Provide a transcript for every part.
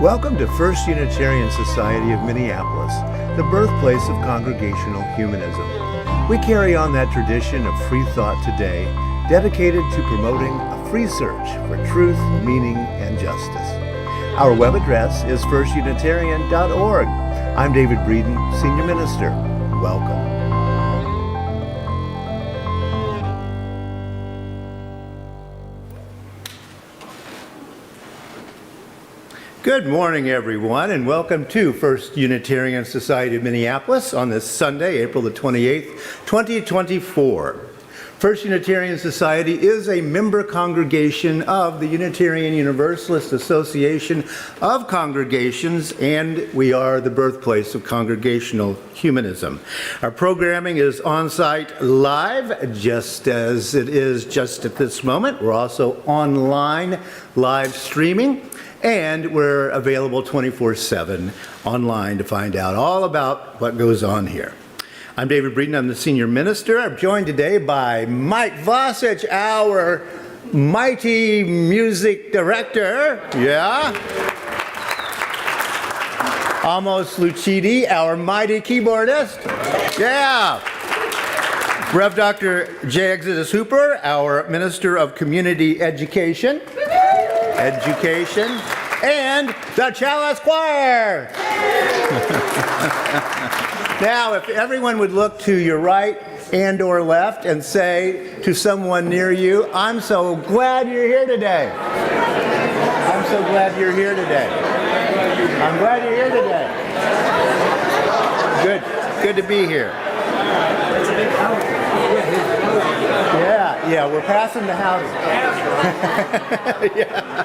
Welcome to First Unitarian Society of Minneapolis, the birthplace of Congregational Humanism. We carry on that tradition of free thought today, dedicated to promoting a free search for truth, meaning, and justice. Our web address is firstunitarian.org. I'm David Breeden, Senior Minister. Welcome. Good morning, everyone, and welcome to First Unitarian Society of Minneapolis on this Sunday, April the 28th, 2024. First Unitarian Society is a member congregation of the Unitarian Universalist Association of Congregations, and we are the birthplace of Congregational Humanism. Our programming is on-site live, just as it is just at this moment. We're also online live streaming. And we're available 24/7 online to find out all about what goes on here. I'm David Breeden. I'm the Senior Minister. I'm joined today by Mike Vosich, our mighty music director. Yeah. Amos Lucidi, our mighty keyboardist. Yeah. Rev. Dr. J. Exodus Hooper, our Minister of Community Education. And the Chalice Choir. Now, if everyone would look to your right and or left and say to someone near you, I'm so glad you're here today. I'm so glad you're here today. I'm glad you're here today. Good to be here. Yeah, we're passing the houses. Yeah.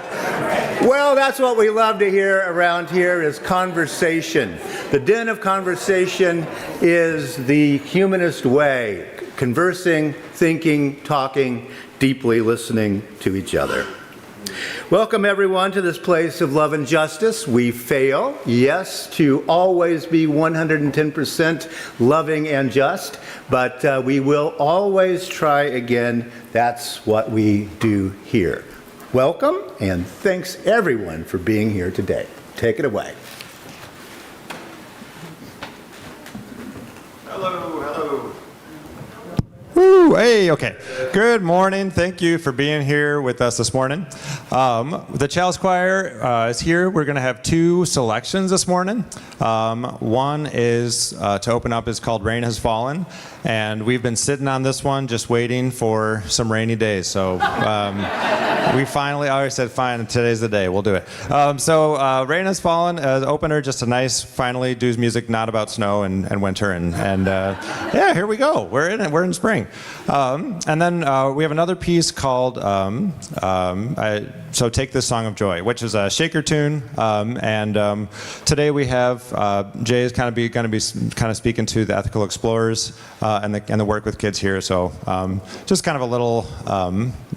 Well, that's what we love to hear around here is conversation. The den of conversation is the humanist way, conversing, thinking, talking, deeply listening to each other. Welcome, everyone, to this place of love and justice. We fail, yes, to always be 110% loving and just, but we will always try again. That's what we do here. Welcome, and thanks, everyone, for being here today. Take it away. Hello. Woo, hey, okay. Good morning. Thank you for being here with us this morning. The Chalice Choir is here. We're going to have two selections this morning. One is to open up is called Rain Has Fallen, and we've been sitting on this one just waiting for some rainy days. So we finally, I always said, fine, today's the day, we'll do it. So Rain Has Fallen as opener, just a nice, finally, Dues music not about snow and winter, and yeah, here we go. We're in spring. And then we have another piece called So Take This Song of Joy, which is a shaker tune, and today we have Jay is going to be speaking to the ethical explorers and the work with kids here. So just kind of a little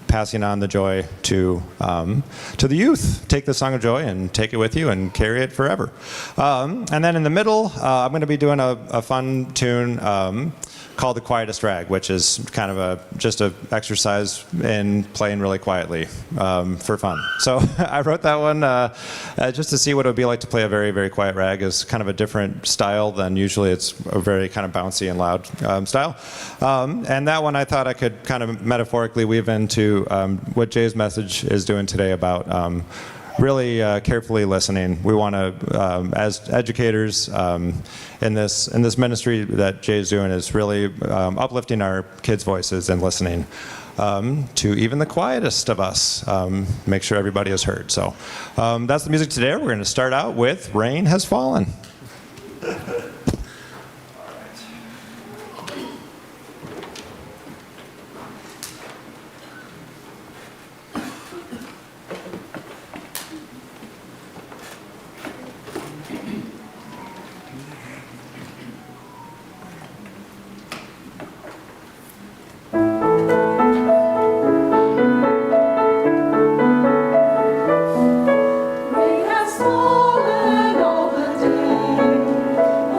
passing on the joy to the youth. Take the song of joy and take it with you and carry it forever. And then in the middle, I'm going to be doing a fun tune called the Quietest Rag, which is kind of just an exercise in playing really quietly for fun. So I wrote that one just to see what it would be like to play a very, very quiet rag. Is kind of a different style than usually. It's a very kind of bouncy and loud style. And that one I thought I could kind of metaphorically weave into what Jay's message is doing today about really carefully listening. We want to, as educators in this ministry that Jay's doing, is really uplifting our kids' voices and listening to even the quietest of us. Make sure everybody is heard. So that's the music today. We're going to start out with Rain Has Fallen. Rain has fallen all the day.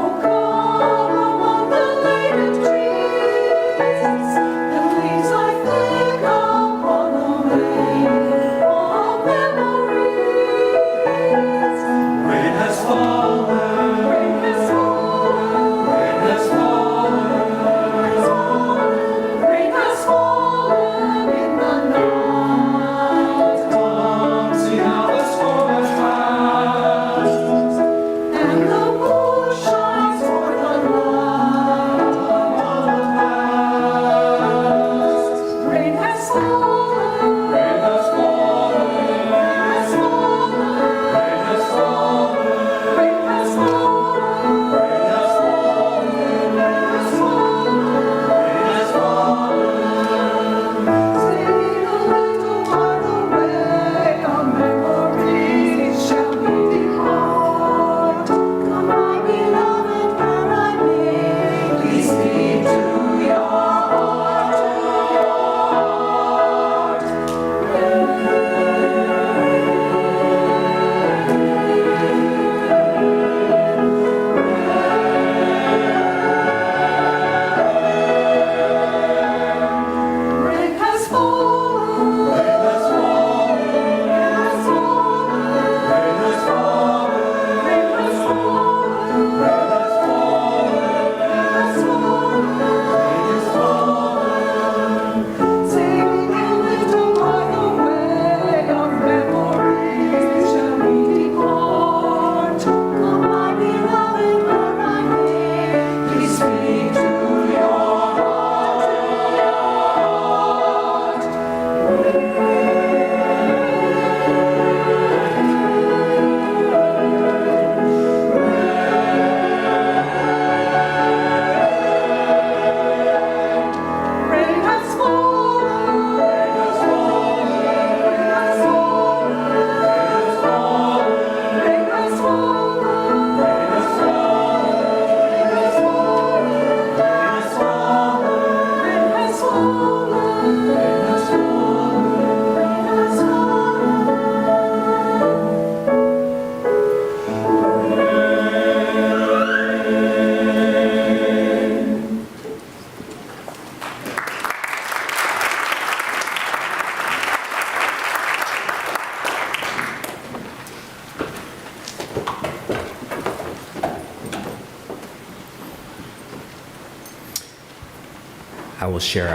I will share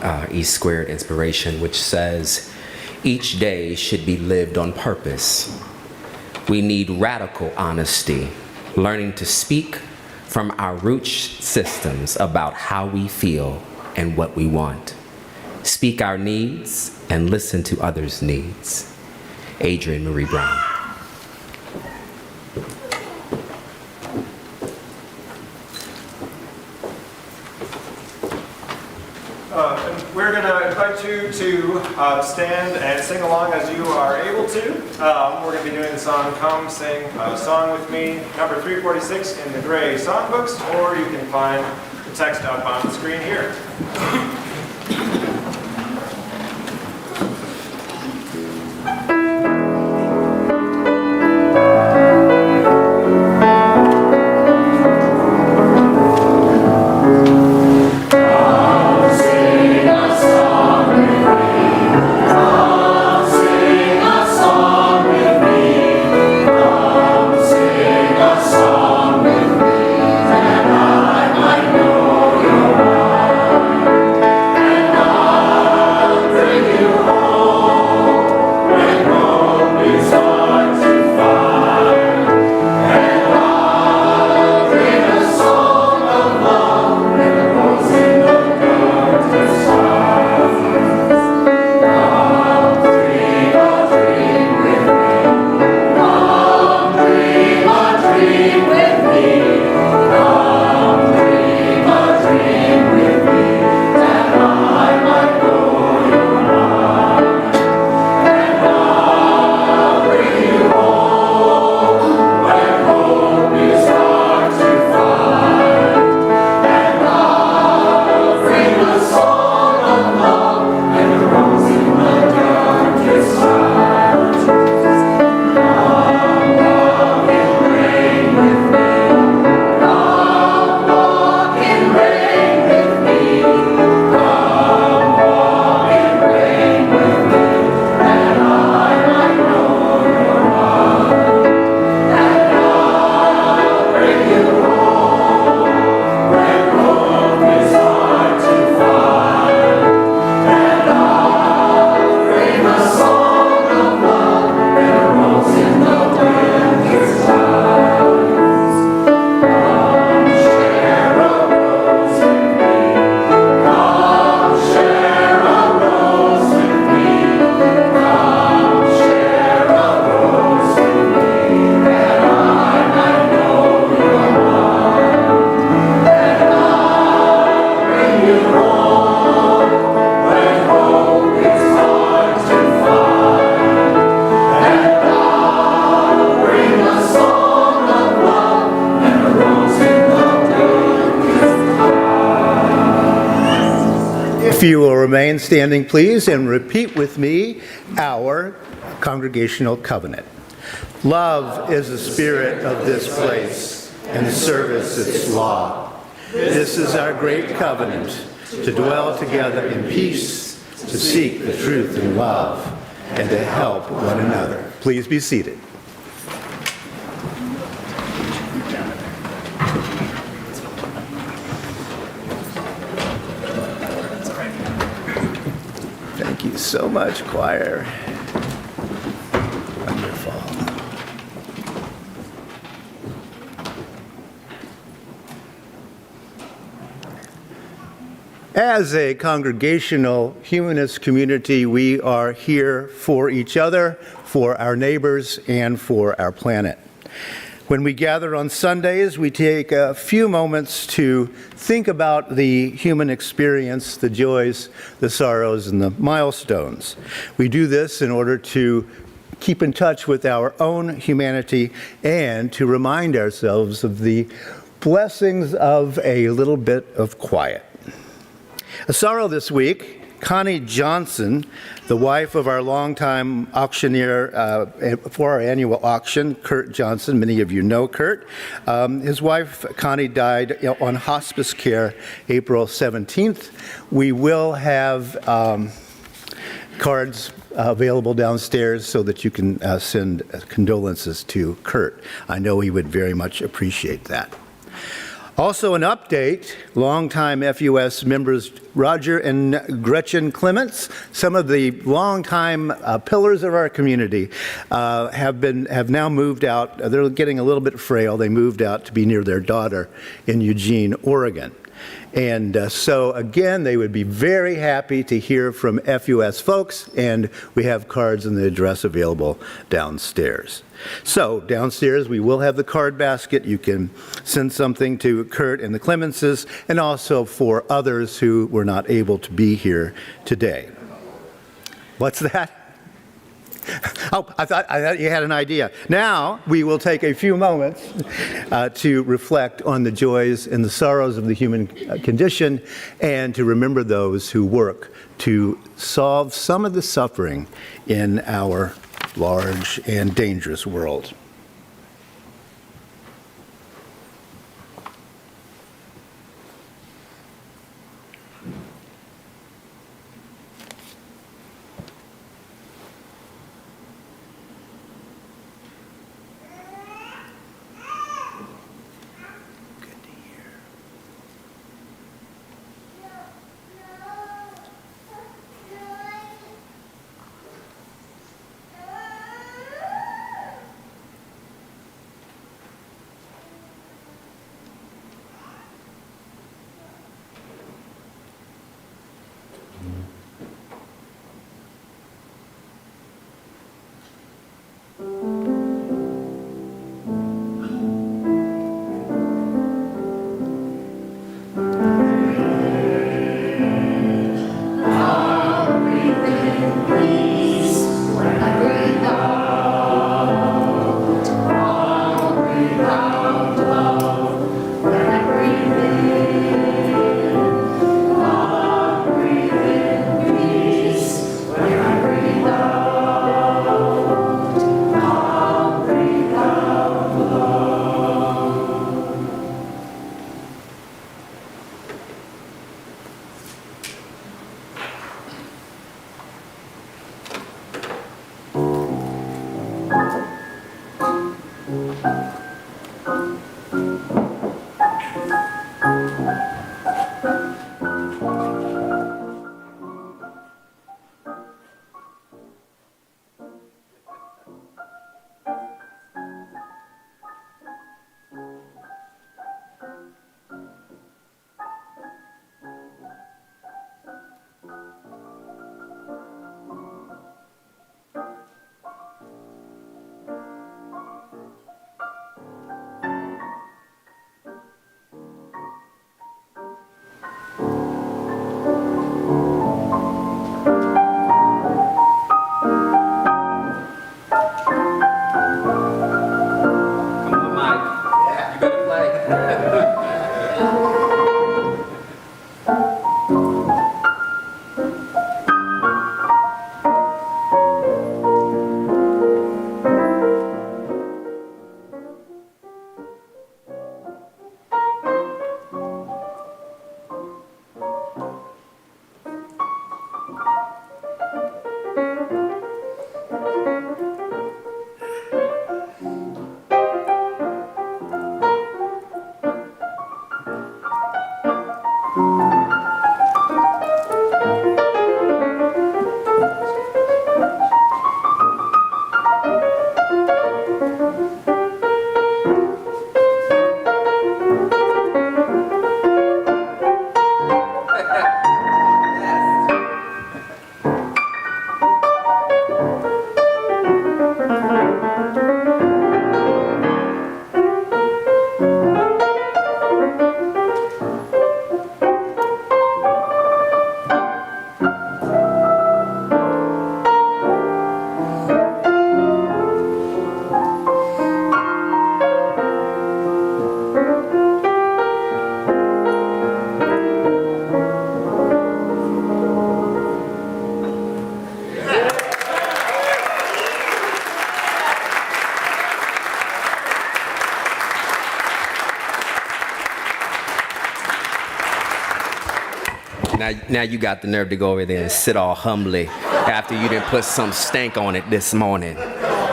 our E squared inspiration, which says, each day should be lived on purpose. We need radical honesty, learning to speak from our root systems about how we feel and what we want. Speak our needs and listen to others' needs. Adrienne Marie Brown. We're going to invite you to stand and sing along as you are able to. We're going to be doing the song Come Sing a Song With Me, number 346 in the gray songbooks, or you can find the text up on the screen here. If you will remain standing, please, and repeat with me our congregational covenant. Love is the spirit of this place, and service its law. This is our great covenant, to dwell together in peace, to seek the truth in love, and to help one another. Please be seated. Thank you so much, choir. Wonderful. As a congregational humanist community, we are here for each other, for our neighbors, and for our planet. When we gather on Sundays, we take a few moments to think about the human experience, the joys, the sorrows, and the milestones. We do this in order to keep in touch with our own humanity and to remind ourselves of the blessings of a little bit of quiet. A sorrow this week. Connie Johnson, the wife of our longtime auctioneer for our annual auction, Kurt Johnson. Many of you know Kurt. His wife, Connie, died on hospice care April 17th. We will have cards available downstairs so that you can send condolences to Kurt. I know he would very much appreciate that. Also an update, longtime FUS members Roger and Gretchen Clements, some of the longtime pillars of our community, have now moved out. They're getting a little bit frail. They moved out to be near their daughter in Eugene, Oregon. And so again, they would be very happy to hear from FUS folks, and we have cards and the address available downstairs. So downstairs, we will have the card basket. You can send something to Kurt and the Clemenses, and also for others who were not able to be here today. What's that? Oh, I thought you had an idea. Now, we will take a few moments to reflect on the joys and the sorrows of the human condition, and to remember those who work to solve some of the suffering in our large and dangerous world. Now you got the nerve to go over there and sit all humbly after you didn't put some stank on it this morning.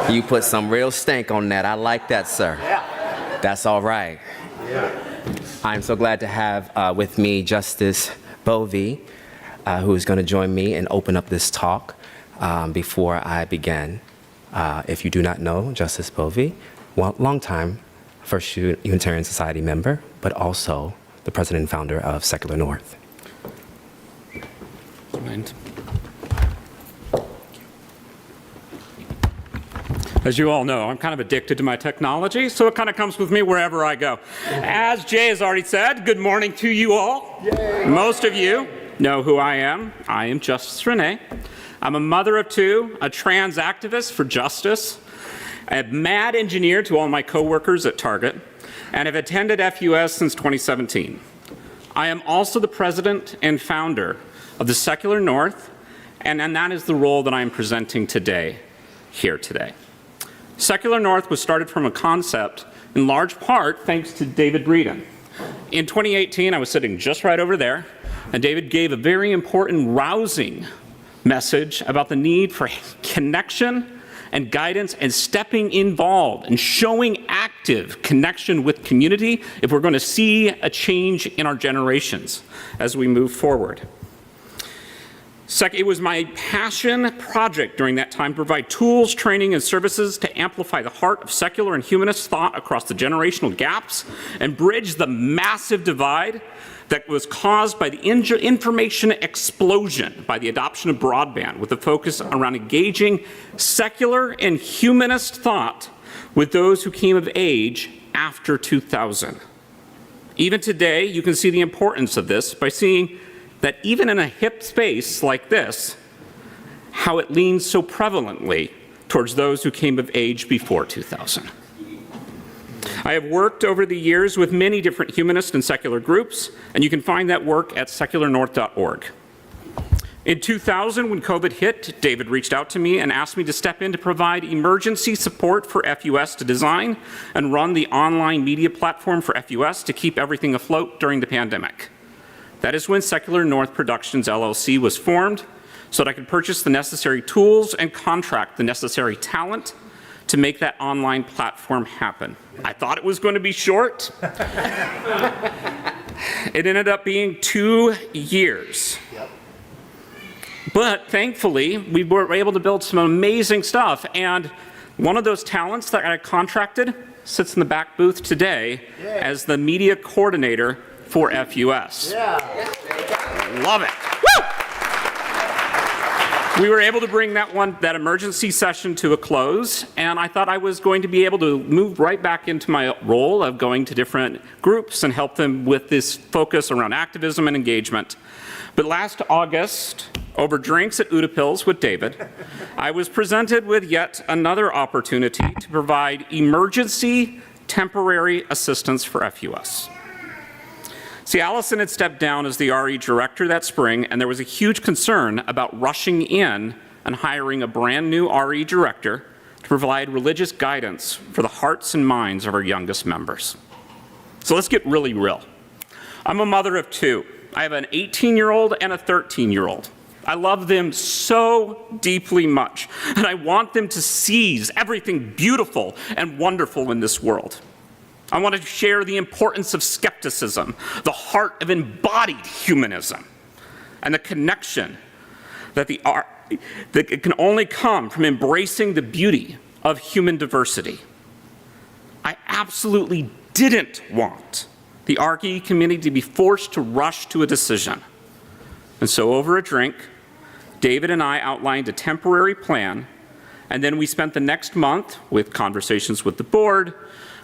You put some real stank on that. I like that, sir. Yeah. That's all right. Yeah. I'm so glad to have with me Justice Bovee, who is going to join me and open up this talk before I begin. If you do not know Justice Bovee, longtime First Unitarian Society member, but also the president and founder of Secular North. As you all know, I'm kind of addicted to my technology, so it kind of comes with me wherever I go. As Jay has already said, good morning to you all. Yay. Most of you know who I am. I am Justice Renee. I'm a mother of two, a trans activist for justice, a mad engineer to all my coworkers at Target, and have attended FUS since 2017. I am also the president and founder of the Secular North, and that is the role that I am presenting today, here today. Secular North was started from a concept, in large part, thanks to David Breeden. In 2018, I was sitting just right over there, and David gave a very important, rousing message about the need for connection and guidance and stepping involved and showing active connection with community if we're going to see a change in our generations as we move forward. Second, it was my passion project during that time to provide tools, training, and services to amplify the heart of secular and humanist thought across the generational gaps and bridge the massive divide that was caused by the information explosion by the adoption of broadband, with a focus around engaging secular and humanist thought with those who came of age after 2000. Even today, you can see the importance of this by seeing that even in a hip space like this, how it leans so prevalently towards those who came of age before 2000. I have worked over the years with many different humanist and secular groups, and you can find that work at secularnorth.org. In 2000, when COVID hit, David reached out to me and asked me to step in to provide emergency support for FUS to design and run the online media platform for FUS to keep everything afloat during the pandemic. That is when Secular North Productions LLC was formed, so that I could purchase the necessary tools and contract the necessary talent to make that online platform happen. I thought it was going to be short. It ended up being 2 years. Yep. But thankfully, we were able to build some amazing stuff, and one of those talents that I contracted sits in the back booth today as the media coordinator for FUS. Yeah. Love it. Woo! We were able to bring that emergency session to a close, and I thought I was going to be able to move right back into my role of going to different groups and help them with this focus around activism and engagement. But last August, over drinks at Utapils with David, I was presented with yet another opportunity to provide emergency temporary assistance for FUS. See, Allison had stepped down as the RE director that spring, and there was a huge concern about rushing in and hiring a brand new RE director to provide religious guidance for the hearts and minds of our youngest members. So let's get really real. I'm a mother of two. I have an 18-year-old and a 13-year-old. I love them so deeply much, and I want them to seize everything beautiful and wonderful in this world. I want to share the importance of skepticism, the heart of embodied humanism, and the connection that it can only come from embracing the beauty of human diversity. I absolutely didn't want the RE community to be forced to rush to a decision. And so over a drink, David and I outlined a temporary plan, and then we spent the next month with conversations with the board,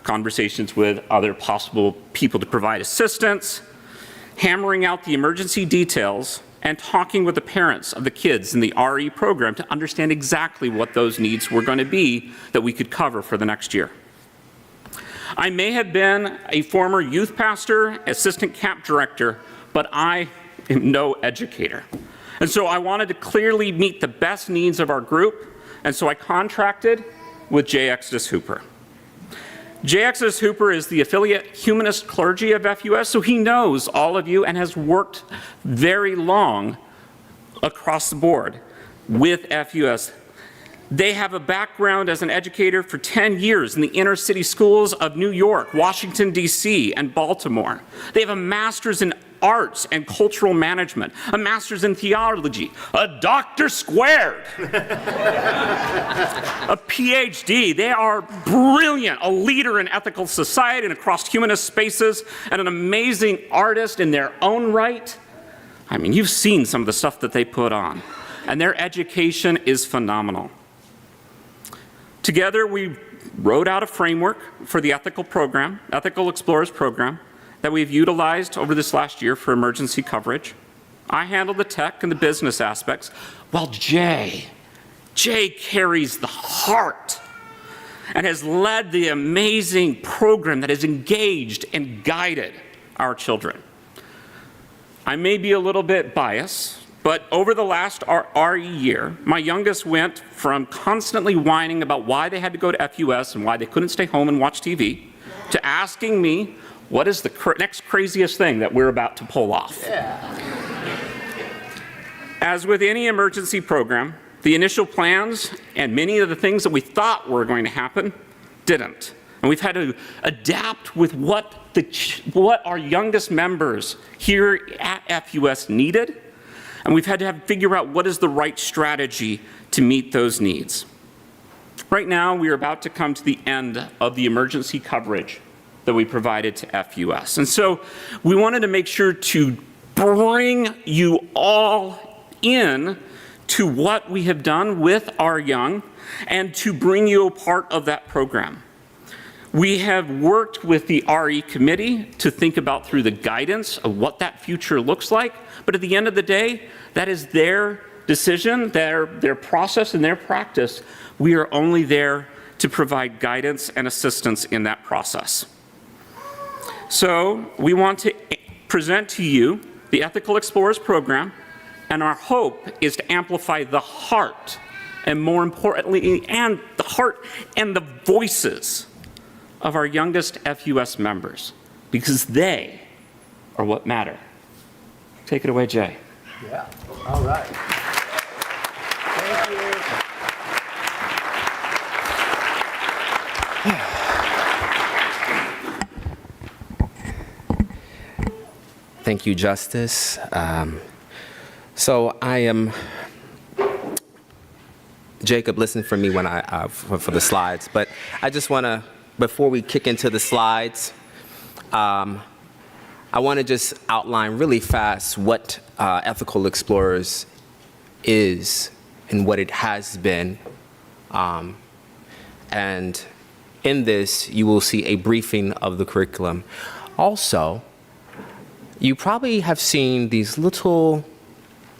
conversations with other possible people to provide assistance, hammering out the emergency details, and talking with the parents of the kids in the RE program to understand exactly what those needs were going to be that we could cover for the next year. I may have been a former youth pastor, assistant camp director, but I am no educator. And so I wanted to clearly meet the best needs of our group, and so I contracted with J. Exodus Hooper. J. Exodus Hooper is the affiliate humanist clergy of FUS, so he knows all of you and has worked very long across the board with FUS. They have a background as an educator for 10 years in the inner city schools of New York, Washington, D.C., and Baltimore. They have a master's in arts and cultural management, a master's in theology, a doctor squared, a PhD. They are brilliant, a leader in ethical society and across humanist spaces, and an amazing artist in their own right. I mean, you've seen some of the stuff that they put on, and their education is phenomenal. Together, we wrote out a framework for the ethical program, Ethical Explorers program, that we've utilized over this last year for emergency coverage. I handle the tech and the business aspects, while Jay carries the heart and has led the amazing program that has engaged and guided our children. I may be a little bit biased, but over the last RE year, my youngest went from constantly whining about why they had to go to FUS and why they couldn't stay home and watch TV, to asking me, what is the next craziest thing that we're about to pull off? Yeah. As with any emergency program, the initial plans and many of the things that we thought were going to happen didn't. And we've had to adapt with what our youngest members here at FUS needed. And we've had to figure out what is the right strategy to meet those needs. Right now, we are about to come to the end of the emergency coverage that we provided to FUS. And so we wanted to make sure to bring you all in to what we have done with our young and to bring you a part of that program. We have worked with the RE committee to think about through the guidance of what that future looks like, but at the end of the day, that is their decision, their process and their practice. We are only there to provide guidance and assistance in that process. So we want to present to you the Ethical Explorers program, and our hope is to amplify the heart, and more importantly, and the heart and the voices of our youngest FUS members, because they are what matter. Take it away, Jay. Yeah, all right. Thank you. Thank you, Justice. So I am, Jacob, listen for me when for the slides, but I just want to, before we kick into the slides, I want to just outline really fast what Ethical Explorers is and what it has been. And in this, you will see a briefing of the curriculum. Also, you probably have seen these little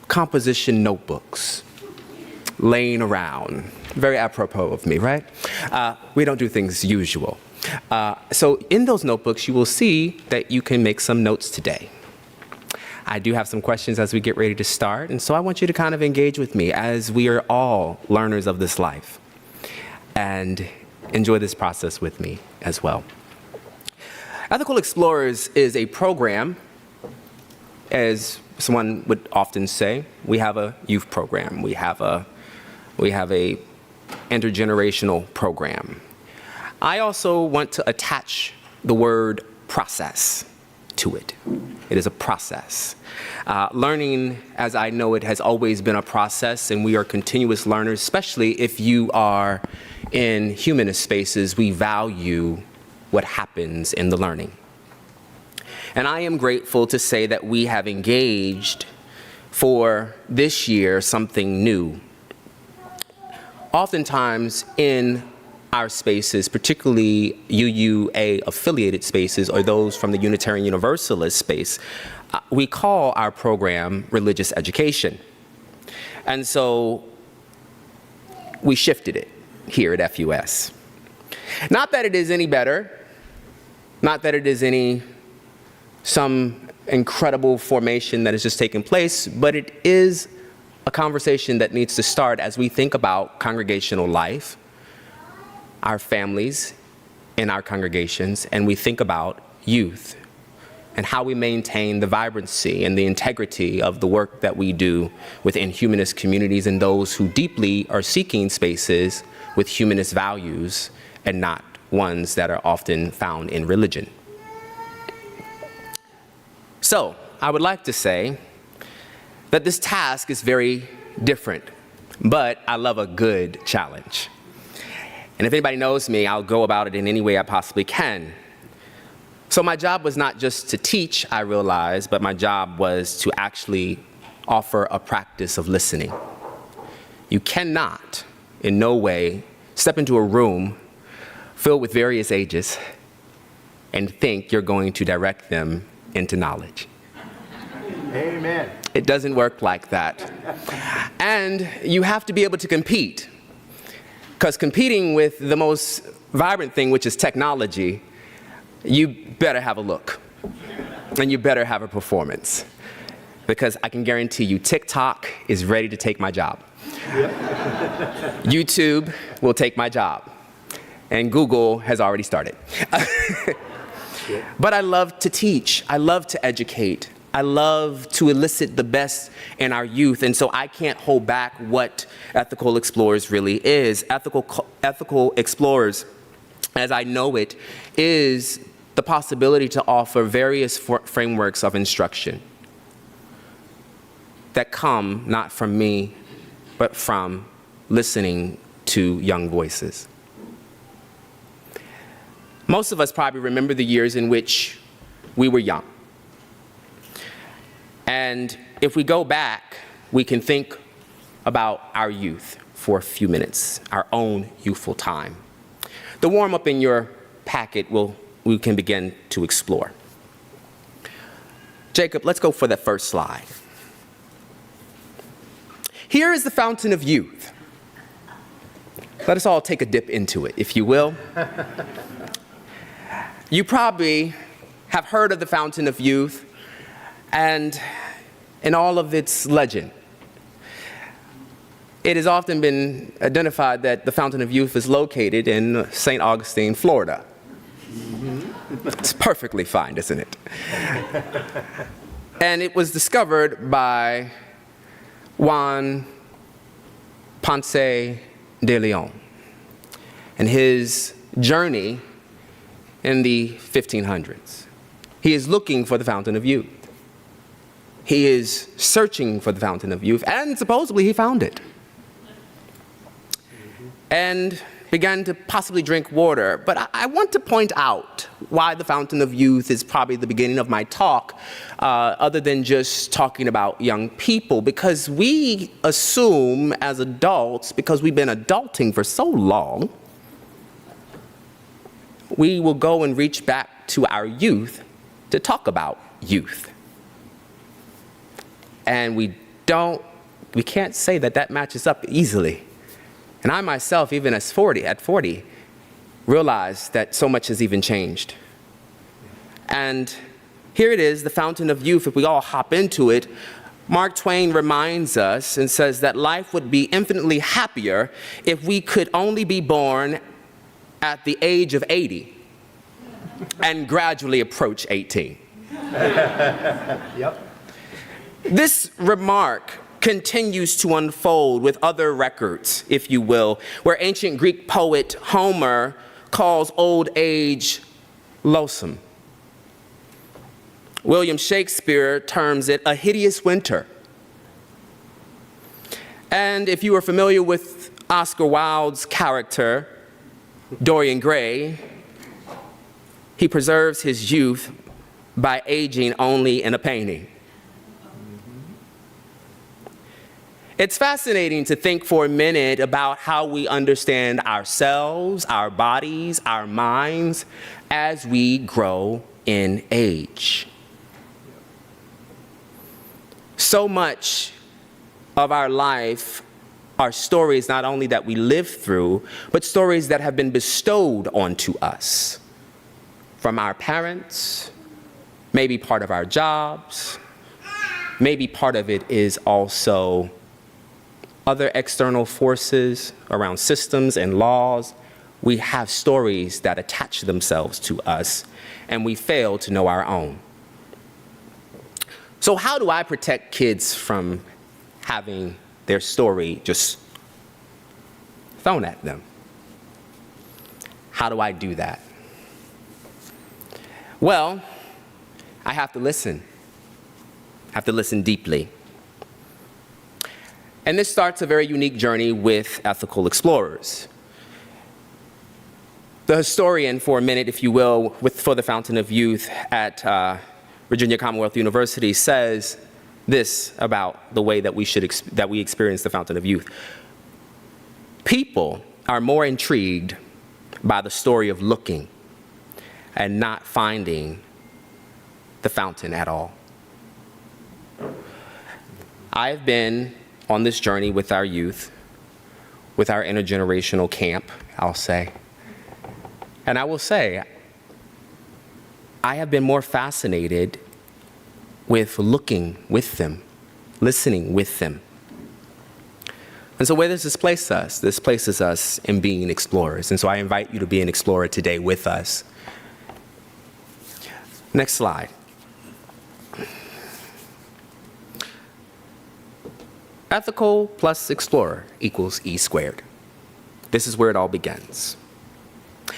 composition notebooks laying around. Very apropos of me, right? We don't do things usual. So in those notebooks, you will see that you can make some notes today. I do have some questions as we get ready to start, and so I want you to kind of engage with me as we are all learners of this life, and enjoy this process with me as well. Ethical Explorers is a program, as someone would often say. We have a youth program. We have a intergenerational program. I also want to attach the word process to it. It is a process. Learning, as I know it, has always been a process, and we are continuous learners, especially if you are in humanist spaces. We value what happens in the learning. And I am grateful to say that we have engaged for this year something new. Oftentimes in our spaces, particularly UUA affiliated spaces or those from the Unitarian Universalist space, we call our program Religious Education. And so we shifted it here at FUS. Not that it is any better, not that it is some incredible formation that has just taken place, but it is a conversation that needs to start as we think about congregational life, our families in our congregations, and we think about youth and how we maintain the vibrancy and the integrity of the work that we do within humanist communities and those who deeply are seeking spaces with humanist values and not ones that are often found in religion. So, I would like to say that this task is very different, but I love a good challenge. And if anybody knows me, I'll go about it in any way I possibly can. So my job was not just to teach, I realized, but my job was to actually offer a practice of listening. You cannot, in no way, step into a room filled with various ages and think you're going to direct them into knowledge. Amen. It doesn't work like that. And you have to be able to compete, because competing with the most vibrant thing, which is technology, you better have a look, and you better have a performance, because I can guarantee you TikTok is ready to take my job. YouTube will take my job, and Google has already started. But I love to teach, I love to educate, I love to elicit the best in our youth, and so I can't hold back what Ethical Explorers really is. Ethical Explorers, as I know it, is the possibility to offer various frameworks of instruction that come not from me, but from listening to young voices. Most of us probably remember the years in which we were young. And if we go back, we can think about our youth for a few minutes, our own youthful time. The warm-up in your packet we can begin to explore. Jacob, let's go for the first slide. Here is the fountain of youth. Let us all take a dip into it, if you will. You probably have heard of the fountain of youth and in all of its legend. It has often been identified that the fountain of youth is located in St. Augustine, Florida. It's perfectly fine, isn't it? And it was discovered by Juan Ponce de Leon and his journey in the 1500s. He is looking for the fountain of youth. He is searching for the fountain of youth, and supposedly he found it. And began to possibly drink water. But I want to point out why the fountain of youth is probably the beginning of my talk, other than just talking about young people, because we assume as adults, because we've been adulting for so long, we will go and reach back to our youth to talk about youth. And we can't say that that matches up easily. And I myself, even at 40, realized that so much has even changed. And here it is, the fountain of youth. If we all hop into it, Mark Twain reminds us and says that life would be infinitely happier if we could only be born at the age of 80 and gradually approach 18. Yep. This remark continues to unfold with other records, if you will, where ancient Greek poet Homer calls old age loathsome. William Shakespeare terms it a hideous winter. And if you are familiar with Oscar Wilde's character, Dorian Gray, he preserves his youth by aging only in a painting. It's fascinating to think for a minute about how we understand ourselves, our bodies, our minds as we grow in age. So much of our life are stories not only that we live through, but stories that have been bestowed onto us from our parents, maybe part of our jobs, maybe part of it is also other external forces around systems and laws. We have stories that attach themselves to us, and we fail to know our own. So how do I protect kids from having their story just thrown at them? How do I do that? Well, I have to listen. I have to listen deeply. And this starts a very unique journey with ethical explorers. The historian, for a minute, if you will, for the Fountain of Youth at Virginia Commonwealth University, says this about the way that we experience the Fountain of Youth. People are more intrigued by the story of looking and not finding the fountain at all. I've been on this journey with our youth, with our intergenerational camp, I'll say. And I will say, I have been more fascinated with looking with them, listening with them. And so where does this place us? This places us in being explorers. And so I invite you to be an explorer today with us. Next slide. Ethical plus explorer equals E squared. This is where it all begins.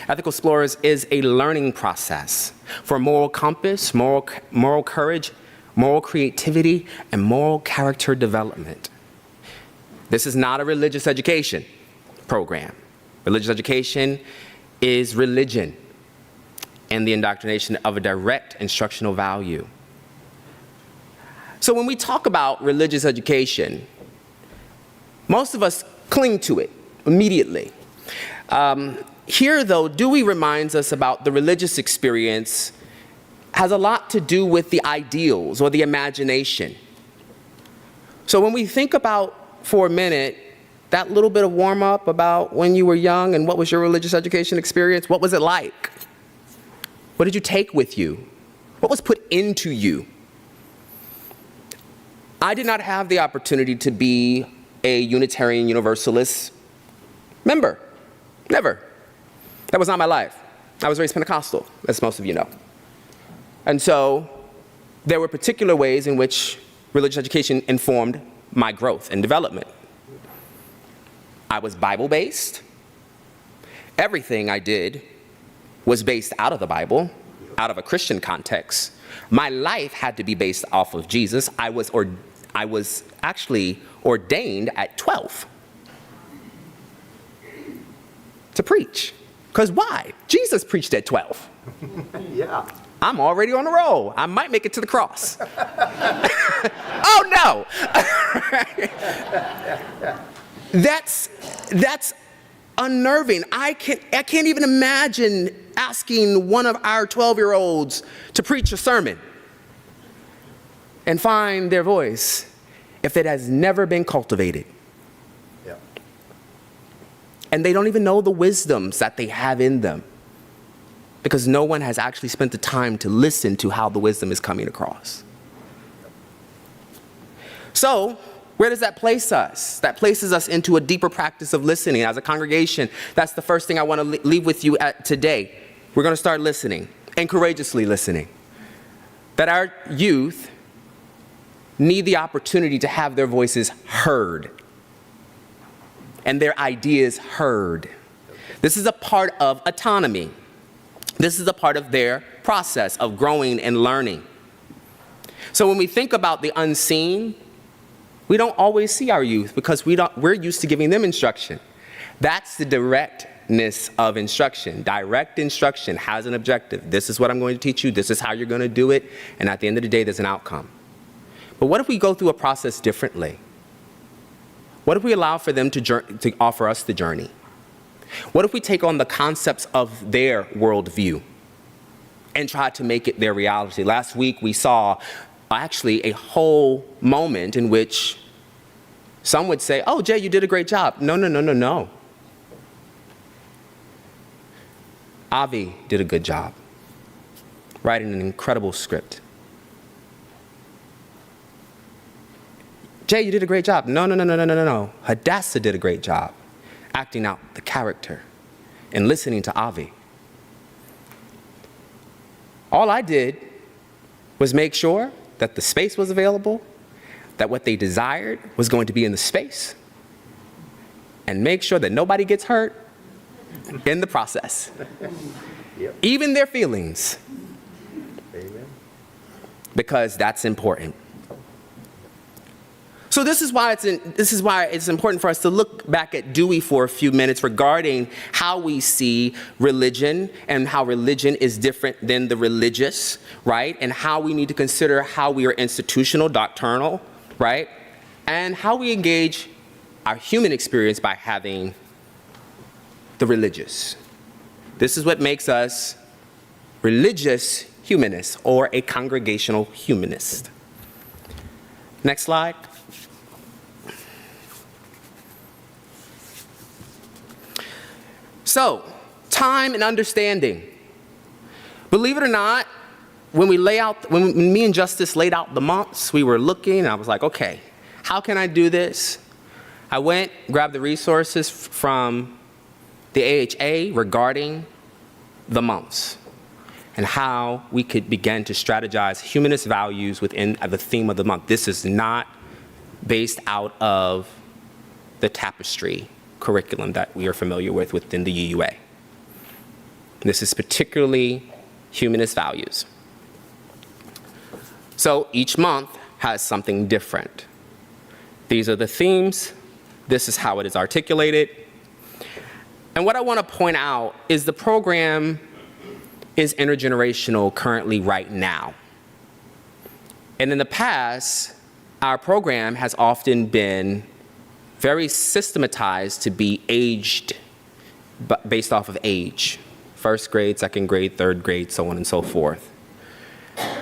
Ethical explorers is a learning process for moral compass, moral courage, moral creativity, and moral character development. This is not a religious education program. Religious education is religion and the indoctrination of a direct instructional value. So when we talk about religious education, most of us cling to it immediately. Here, though, Dewey reminds us about the religious experience has a lot to do with the ideals or the imagination. So when we think about, for a minute, that little bit of warm-up about when you were young and what was your religious education experience, what was it like? What did you take with you? What was put into you? I did not have the opportunity to be a Unitarian Universalist member. Never. That was not my life. I was raised Pentecostal, as most of you know. And so there were particular ways in which religious education informed my growth and development. I was Bible-based. Everything I did was based out of the Bible, out of a Christian context. My life had to be based off of Jesus. I was actually ordained at 12 to preach. Because why? Jesus preached at 12. Yeah. I'm already on the roll. I might make it to the cross. Oh no! That's unnerving. I can't even imagine asking one of our 12-year-olds to preach a sermon and find their voice if it has never been cultivated. Yeah. And they don't even know the wisdoms that they have in them because no one has actually spent the time to listen to how the wisdom is coming across. So, where does that place us? That places us into a deeper practice of listening. As a congregation, that's the first thing I want to leave with you today. We're going to start listening and courageously listening. That our youth need the opportunity to have their voices heard and their ideas heard. This is a part of autonomy. This is a part of their process of growing and learning. So when we think about the unseen, we don't always see our youth because we're used to giving them instruction. That's the directness of instruction. Direct instruction has an objective. This is what I'm going to teach you. This is how you're going to do it. And at the end of the day, there's an outcome. But what if we go through a process differently? What if we allow for them to offer us the journey? What if we take on the concepts of their worldview and try to make it their reality? Last week we saw actually a whole moment in which some would say, oh, Jay, you did a great job. No, no, no, no, no. Avi did a good job, writing an incredible script. Jay, you did a great job. No, no, no, no, no, no, no. Hadassah did a great job, acting out the character and listening to Avi. All I did was make sure that the space was available, that what they desired was going to be in the space, and make sure that nobody gets hurt in the process. Even their feelings. Amen. Because that's important. So this is why it's important for us to look back at Dewey for a few minutes regarding how we see religion and how religion is different than the religious, right? And how we need to consider how we are institutional, doctrinal, right? And how we engage our human experience by having the religious. This is what makes us religious humanists or a congregational humanist. Next slide. So, time and understanding. Believe it or not, when me and Justice laid out the months, we were looking, and I was like, okay, how can I do this? I went, grabbed the resources from the AHA regarding the months and how we could begin to strategize humanist values within the theme of the month. This is not based out of the tapestry curriculum that we are familiar with within the UUA. This is particularly humanist values. So each month has something different. These are the themes. This is how it is articulated. And what I want to point out is the program is intergenerational currently right now. And in the past, our program has often been very systematized to be aged based off of age. First grade, second grade, third grade, so on and so forth.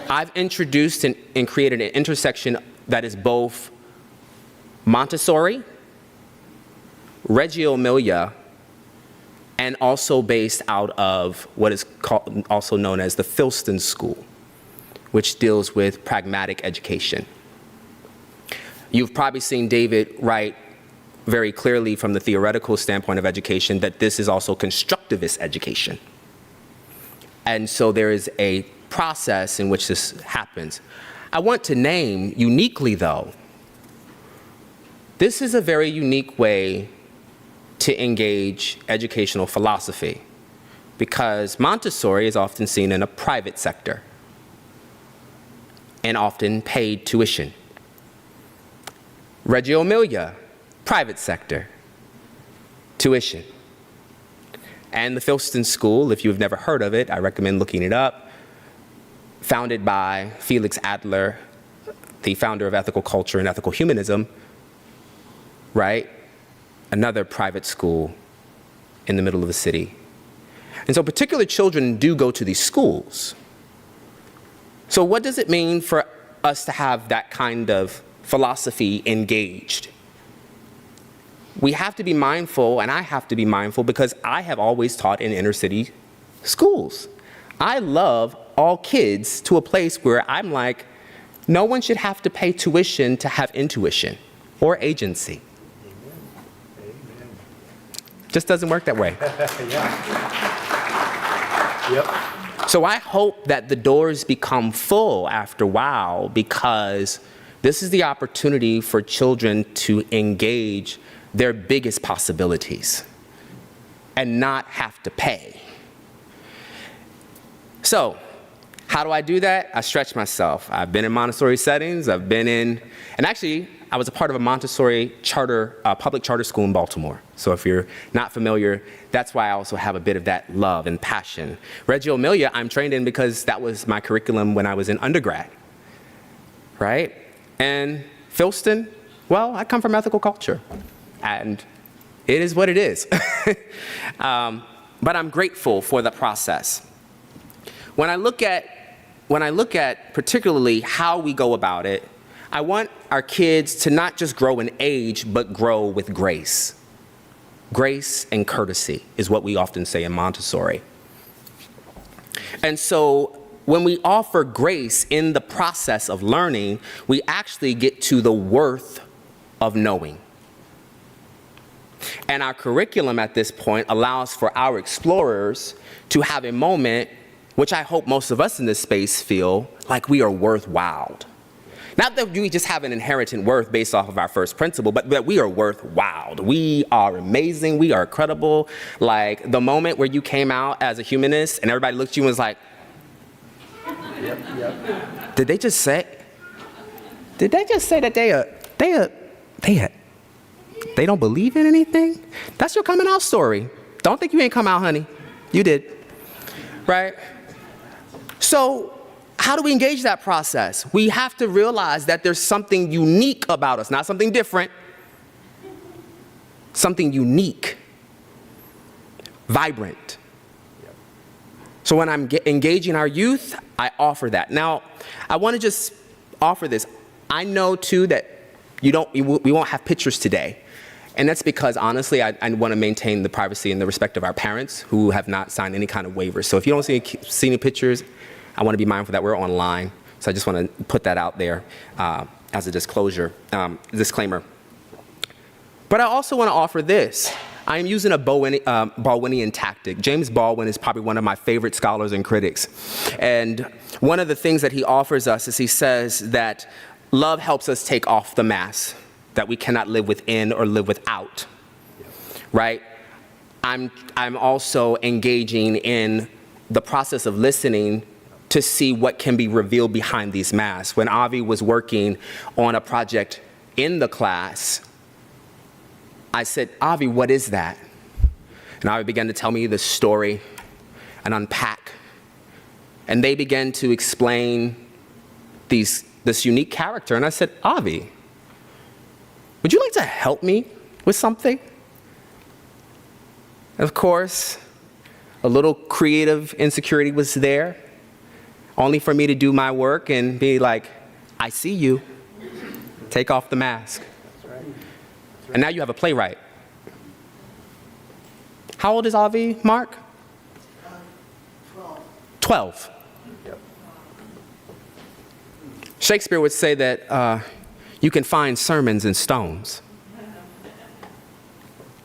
I've introduced and created an intersection that is both Montessori, Reggio Emilia, and also based out of what is also known as the Filston School, which deals with pragmatic education. You've probably seen David write very clearly from the theoretical standpoint of education that this is also constructivist education. And so there is a process in which this happens. I want to name uniquely, though, this is a very unique way to engage educational philosophy, because Montessori is often seen in a private sector and often paid tuition. Reggio Emilia, private sector, tuition. And the Filston School, if you've never heard of it, I recommend looking it up, founded by Felix Adler, the founder of ethical culture and ethical humanism, right? Another private school in the middle of the city. And so particular children do go to these schools. So what does it mean for us to have that kind of philosophy engaged? We have to be mindful, and I have to be mindful, because I have always taught in inner city schools. I love all kids to a place where I'm like, no one should have to pay tuition to have intuition or agency. Amen. Just doesn't work that way. Yep. So I hope that the doors become full after a while, because this is the opportunity for children to engage their biggest possibilities and not have to pay. So, how do I do that? I stretch myself. I've been in Montessori settings. I've been in, and actually, I was a part of a Montessori charter, public charter school in Baltimore. So if you're not familiar, that's why I also have a bit of that love and passion. Reggio Emilia, I'm trained in because that was my curriculum when I was in undergrad, right? And Filston, well, I come from ethical culture, and it is what it is. But I'm grateful for the process. When I look at particularly how we go about it, I want our kids to not just grow in age, but grow with grace. Grace and courtesy is what we often say in Montessori. And so when we offer grace in the process of learning, we actually get to the worth of knowing. And our curriculum at this point allows for our explorers to have a moment, which I hope most of us in this space feel like we are worthwhile. Not that we just have an inherent worth based off of our first principle, but that we are worthwhile. We are amazing. We are credible. Like the moment where you came out as a humanist and everybody looked at you and was like, did they just say that they don't believe in anything? That's your coming out story. Don't think you ain't come out, honey. You did, right? So how do we engage that process? We have to realize that there's something unique about us, not something different, something unique, vibrant. So when I'm engaging our youth, I offer that. Now, I want to just offer this. I know too that we won't have pictures today. And that's because, honestly, I want to maintain the privacy and the respect of our parents who have not signed any kind of waivers. So if you don't see any pictures, I want to be mindful that we're online. So I just want to put that out there as a disclaimer. But I also want to offer this. I am using a Baldwinian tactic. James Baldwin is probably one of my favorite scholars and critics. And one of the things that he offers us is he says that love helps us take off the mask that we cannot live within or live without, right? I'm also engaging in the process of listening to see what can be revealed behind these masks. When Avi was working on a project in the class, I said, Avi, what is that? And Avi began to tell me the story and unpack. And they began to explain this unique character. And I said, Avi, would you like to help me with something? And of course, a little creative insecurity was there, only for me to do my work and be like, I see you. Take off the mask. And now you have a playwright. How old is Avi, Mark? 12. Yep. Shakespeare would say that you can find sermons in stones.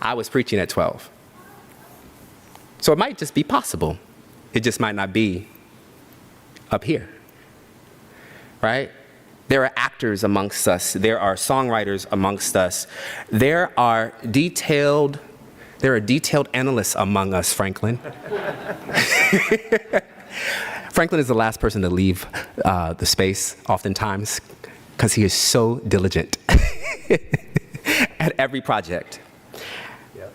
I was preaching at 12. So it might just be possible. It just might not be up here, right? There are actors amongst us. There are songwriters amongst us. There are detailed analysts among us, Franklin. Franklin is the last person to leave the space oftentimes because he is so diligent at every project. Yep.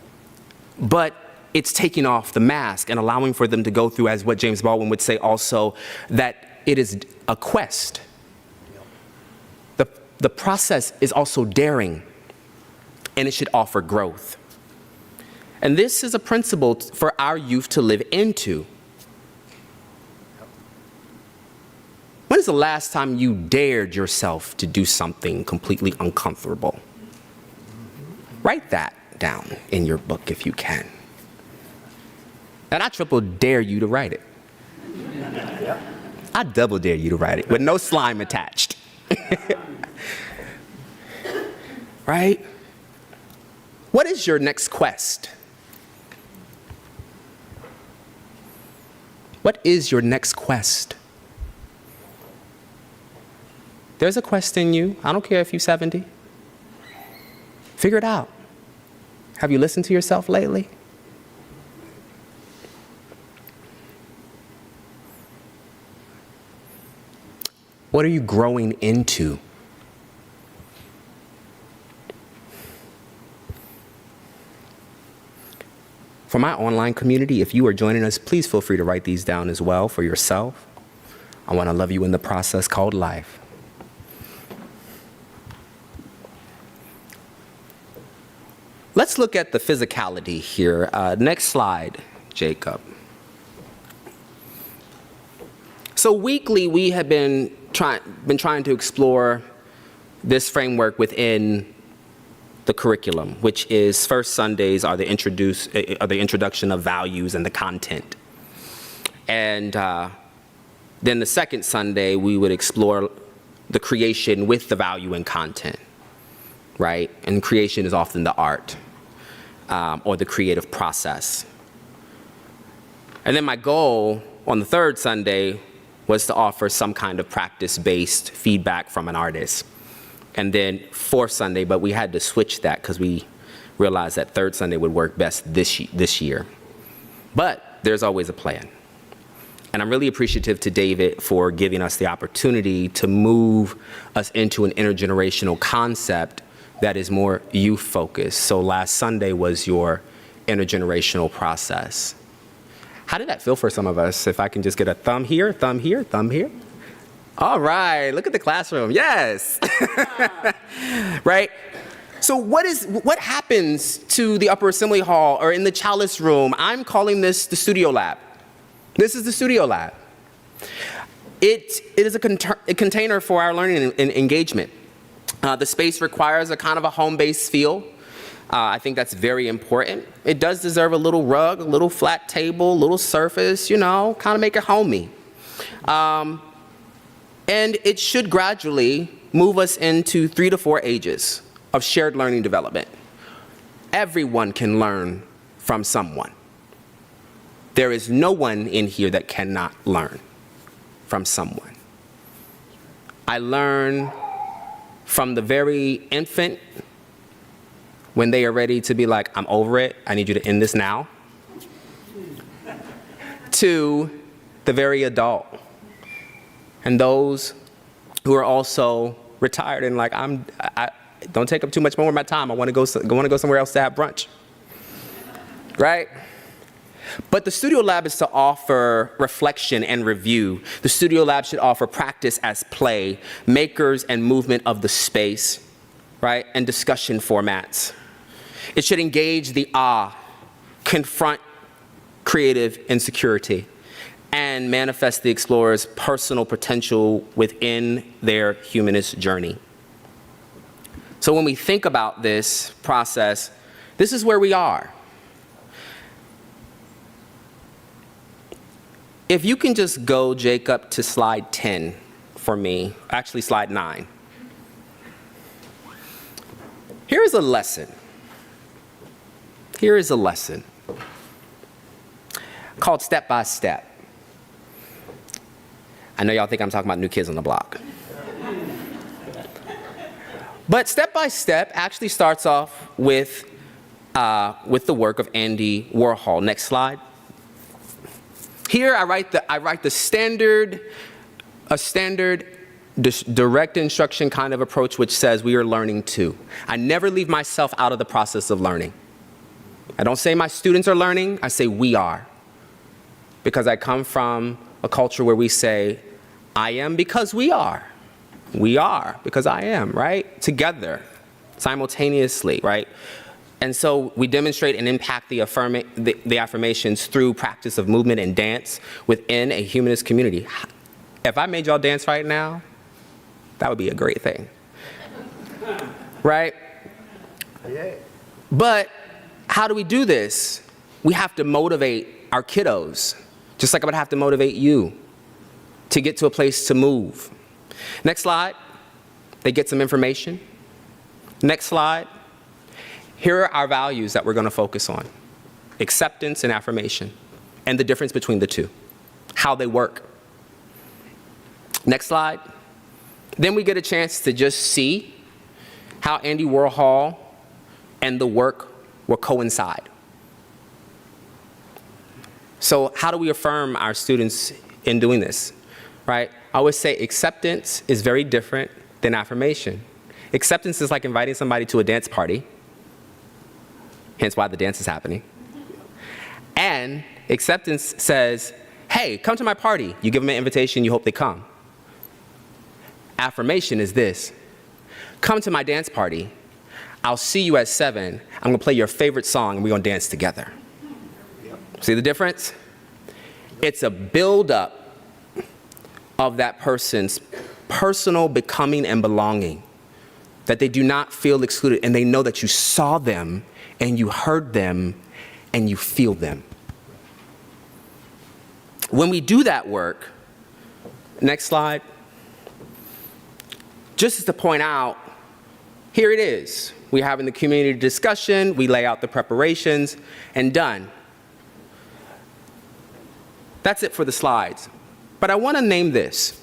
But it's taking off the mask and allowing for them to go through, as what James Baldwin would say also, that it is a quest. The process is also daring, and it should offer growth. And this is a principle for our youth to live into. When is the last time you dared yourself to do something completely uncomfortable? Write that down in your book if you can. And I triple dare you to write it. I double dare you to write it with no slime attached. Right? What is your next quest? What is your next quest? There's a quest in you. I don't care if you're 70. Figure it out. Have you listened to yourself lately? What are you growing into? For my online community, if you are joining us, please feel free to write these down as well for yourself. I want to love you in the process called life. Let's look at the physicality here. Next slide, Jacob. So weekly, we have been trying to explore this framework within the curriculum, which is first Sundays are the introduction of values and the content. And then the second Sunday, we would explore the creation with the value and content, right? And creation is often the art or the creative process. And then my goal on the third Sunday was to offer some kind of practice-based feedback from an artist. And then fourth Sunday, but we had to switch that because we realized that third Sunday would work best this year. But there's always a plan. And I'm really appreciative to David for giving us the opportunity to move us into an intergenerational concept that is more youth-focused. So last Sunday was your intergenerational process. How did that feel for some of us? If I can just get a thumb here, thumb here, thumb here. All right, look at the classroom, yes. Right? So what happens to the upper assembly hall or in the chalice room? I'm calling this the studio lab. This is the studio lab. It is a container for our learning and engagement. The space requires a kind of a home-based feel. I think that's very important. It does deserve a little rug, a little flat table, a little surface, you know, kind of make it homey. And it should gradually move us into 3 to 4 ages of shared learning development. Everyone can learn from someone. There is no one in here that cannot learn from someone. I learn from the very infant when they are ready to be like, I'm over it, I need you to end this now, to the very adult. And those who are also retired and like, I don't take up too much more of my time. I want to go somewhere else to have brunch, right? But the studio lab is to offer reflection and review. The studio lab should offer practice as play, makers and movement of the space, right? And discussion formats. It should engage the confront creative insecurity, and manifest the explorer's personal potential within their humanist journey. So when we think about this process, this is where we are. If you can just go, Jacob, to slide 10 for me, actually slide 9. Here's a lesson. Here is a lesson called Step by Step. I know y'all think I'm talking about New Kids on the Block. But Step by Step actually starts off with the work of Andy Warhol. Next slide. Here I write the standard direct instruction kind of approach, which says we are learning too. I never leave myself out of the process of learning. I don't say my students are learning, I say we are. Because I come from a culture where we say, I am because we are. We are because I am, right? Together, simultaneously, right? And so we demonstrate and impact the affirmations through practice of movement and dance within a humanist community. If I made y'all dance right now, that would be a great thing, right? But how do we do this? We have to motivate our kiddos, just like I would have to motivate you to get to a place to move. Next slide. They get some information. Next slide. Here are our values that we're going to focus on: acceptance and affirmation, and the difference between the two, how they work. Next slide. Then we get a chance to just see how Andy Warhol and the work will coincide. So how do we affirm our students in doing this, right? I always say acceptance is very different than affirmation. Acceptance is like inviting somebody to a dance party, hence why the dance is happening. And acceptance says, hey, come to my party. You give them an invitation, you hope they come. Affirmation is this: come to my dance party. I'll see you at 7. I'm gonna play your favorite song and we're gonna dance together. See the difference? It's a build-up of that person's personal becoming and belonging, that they do not feel excluded and they know that you saw them and you heard them and you feel them. When we do that work, next slide, just as to point out, here it is. We're having the community discussion, we lay out the preparations, and done. That's it for the slides. but I want to name this.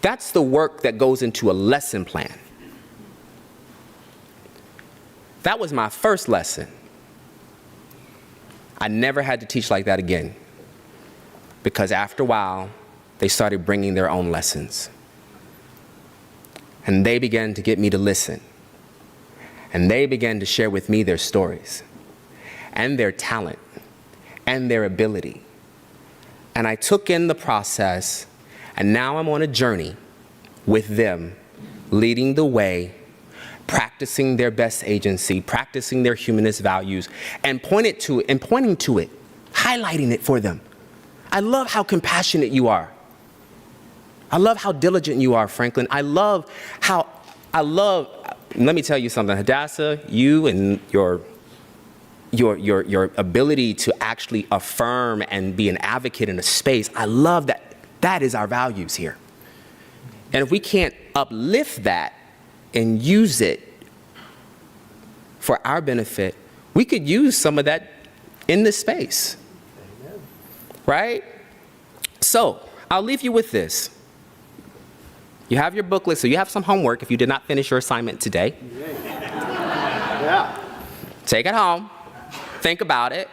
That's the work that goes into a lesson plan. That was my first lesson. I never had to teach like that again, because after a while, they started bringing their own lessons. And they began to get me to listen. And they began to share with me their stories and their talent and their ability. And I took in the process, and now I'm on a journey with them, leading the way, practicing their best agency, practicing their humanist values, and pointing to it, highlighting it for them. I love how compassionate you are. I love how diligent you are, Franklin. Let me tell you something, Hadassah, you and your ability to actually affirm and be an advocate in a space, I love that. That is our values here. And if we can't uplift that and use it for our benefit, we could use some of that in this space. Amen. Right? So, I'll leave you with this. You have your booklet, so you have some homework if you did not finish your assignment today. Yeah. Take it home. Think about it.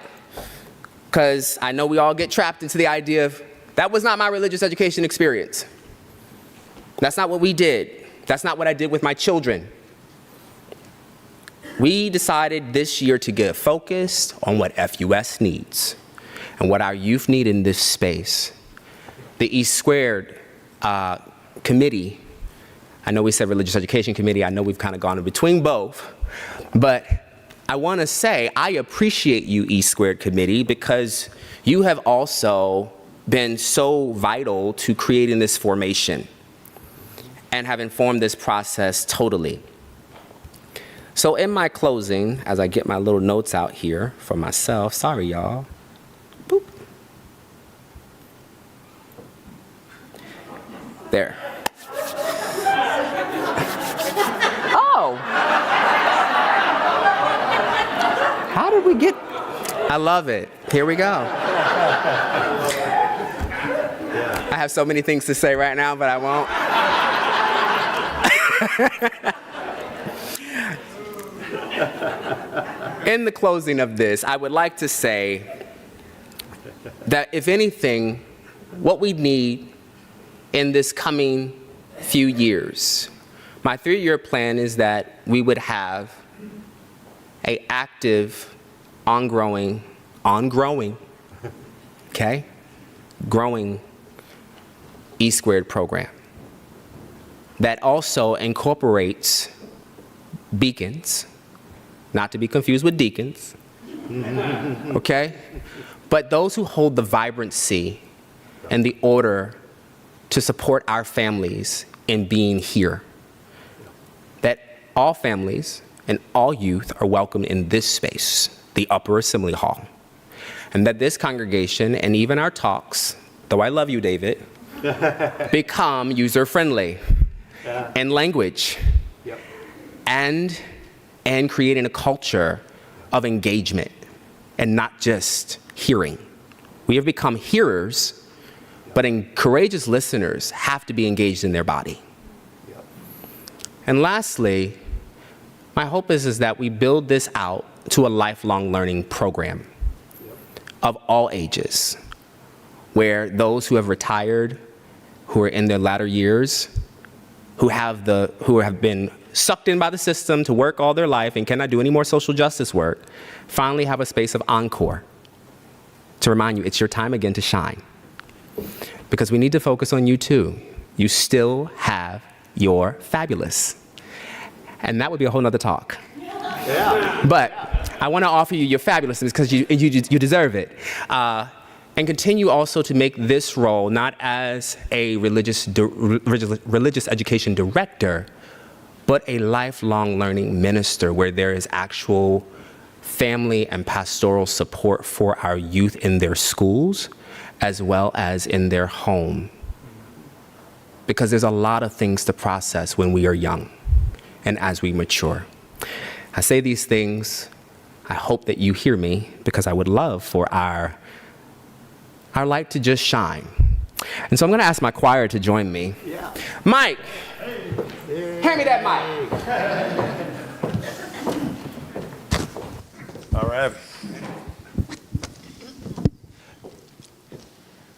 Because I know we all get trapped into the idea of, that was not my religious education experience. That's not what we did. That's not what I did with my children. We decided this year to get focused on what FUS needs and what our youth need in this space. The E Squared committee, I know we said Religious Education Committee, I know we've kind of gone in between both, but I want to say I appreciate you, E Squared Committee, because you have also been so vital to creating this formation and have informed this process totally. So in my closing, as I get my little notes out here for myself, sorry y'all. Boop. There. Oh. How did we get? I love it. Here we go. I have so many things to say right now, but I won't. In the closing of this, I would like to say that if anything, what we need in this coming few years, my 3-year plan is that we would have an active, growing E Squared program that also incorporates beacons, not to be confused with deacons, okay? But those who hold the vibrancy and the order to support our families in being here. That all families and all youth are welcome in this space, the Upper Assembly Hall. And that this congregation and even our talks, though I love you, David, become user-friendly in language and creating a culture of engagement and not just hearing. We have become hearers, but courageous listeners have to be engaged in their body. And lastly, my hope is that we build this out to a lifelong learning program of all ages, where those who have retired, who are in their latter years, who have been sucked in by the system to work all their life and cannot do any more social justice work, finally have a space of encore to remind you it's your time again to shine. Because we need to focus on you too. You still have your fabulous. And that would be a whole nother talk. Yeah. But I want to offer you your fabulous because you deserve it. And continue also to make this role not as a religious education director, but a lifelong learning minister where there is actual family and pastoral support for our youth in their schools as well as in their home. Because there's a lot of things to process when we are young and as we mature. I say these things, I hope that you hear me, because I would love for our our light to just shine. And so I'm going to ask my choir to join me. Yeah. Mike, hand me that mic. All right.